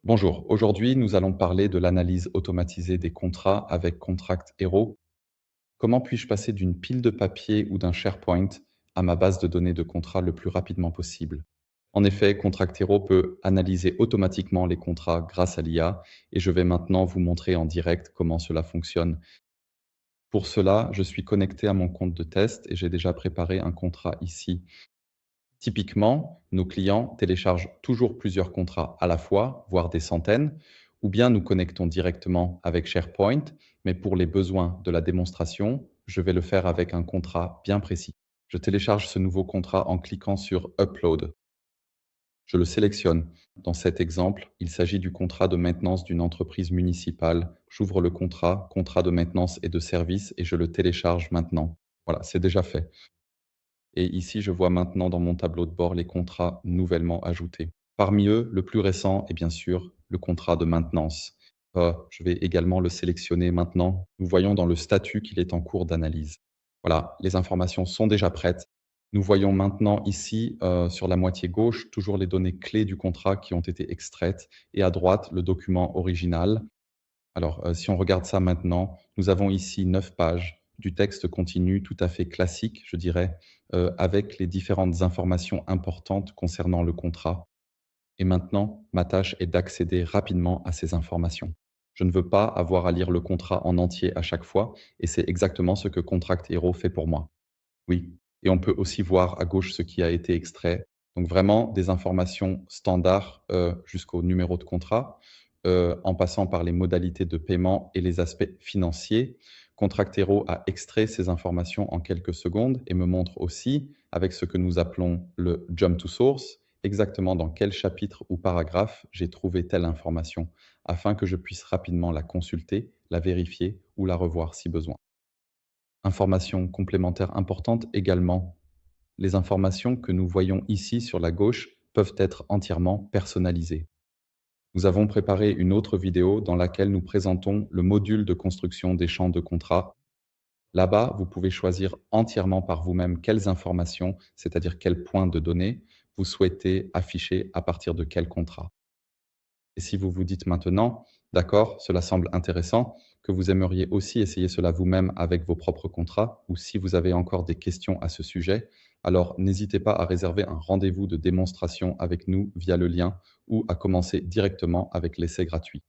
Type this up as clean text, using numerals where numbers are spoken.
Bonjour, aujourd'hui nous allons parler de l'analyse automatisée des contrats avec Contract Hero. Comment puis-je passer d'une pile de papier ou d'un SharePoint à ma base de données de contrats le plus rapidement possible? En effet, Contract Hero peut analyser automatiquement les contrats grâce à l'IA et je vais maintenant vous montrer en direct comment cela fonctionne. Pour cela, je suis connecté à mon compte de test et j'ai déjà préparé un contrat ici. Typiquement, nos clients téléchargent toujours plusieurs contrats à la fois, voire des centaines, ou bien nous connectons directement avec SharePoint, mais pour les besoins de la démonstration, je vais le faire avec un contrat bien précis. Je télécharge ce nouveau contrat en cliquant sur Upload. Je le sélectionne. Dans cet exemple, il s'agit du contrat de maintenance d'une entreprise municipale. J'ouvre le contrat, contrat de maintenance et de service, et je le télécharge maintenant. Voilà, c'est déjà fait. Et ici, je vois maintenant dans mon tableau de bord les contrats nouvellement ajoutés. Parmi eux, le plus récent est bien sûr le contrat de maintenance. Je vais également le sélectionner maintenant. Nous voyons dans le statut qu'il est en cours d'analyse. Voilà, les informations sont déjà prêtes. Nous voyons maintenant ici, sur la moitié gauche, toujours les données clés du contrat qui ont été extraites et à droite, le document original. Alors, si on regarde ça maintenant, nous avons ici 9 pages du texte continu tout à fait classique, je dirais, avec les différentes informations importantes concernant le contrat. Et maintenant, ma tâche est d'accéder rapidement à ces informations. Je ne veux pas avoir à lire le contrat en entier à chaque fois, et c'est exactement ce que Contract Hero fait pour moi. Oui, et on peut aussi voir à gauche ce qui a été extrait. Donc vraiment des informations standards, jusqu'au numéro de contrat, en passant par les modalités de paiement et les aspects financiers. Contractero a extrait ces informations en quelques secondes et me montre aussi, avec ce que nous appelons le jump to source, exactement dans quel chapitre ou paragraphe j'ai trouvé telle information, afin que je puisse rapidement la consulter, la vérifier ou la revoir si besoin. Information complémentaire importante également, les informations que nous voyons ici sur la gauche peuvent être entièrement personnalisées. Nous avons préparé une autre vidéo dans laquelle nous présentons le module de construction des champs de contrat. Là-bas, vous pouvez choisir entièrement par vous-même quelles informations, c'est-à-dire quels points de données, vous souhaitez afficher à partir de quel contrat. Et si vous vous dites maintenant, d'accord, cela semble intéressant, que vous aimeriez aussi essayer cela vous-même avec vos propres contrats, ou si vous avez encore des questions à ce sujet, alors n'hésitez pas à réserver un rendez-vous de démonstration avec nous via le lien ou à commencer directement avec l'essai gratuit.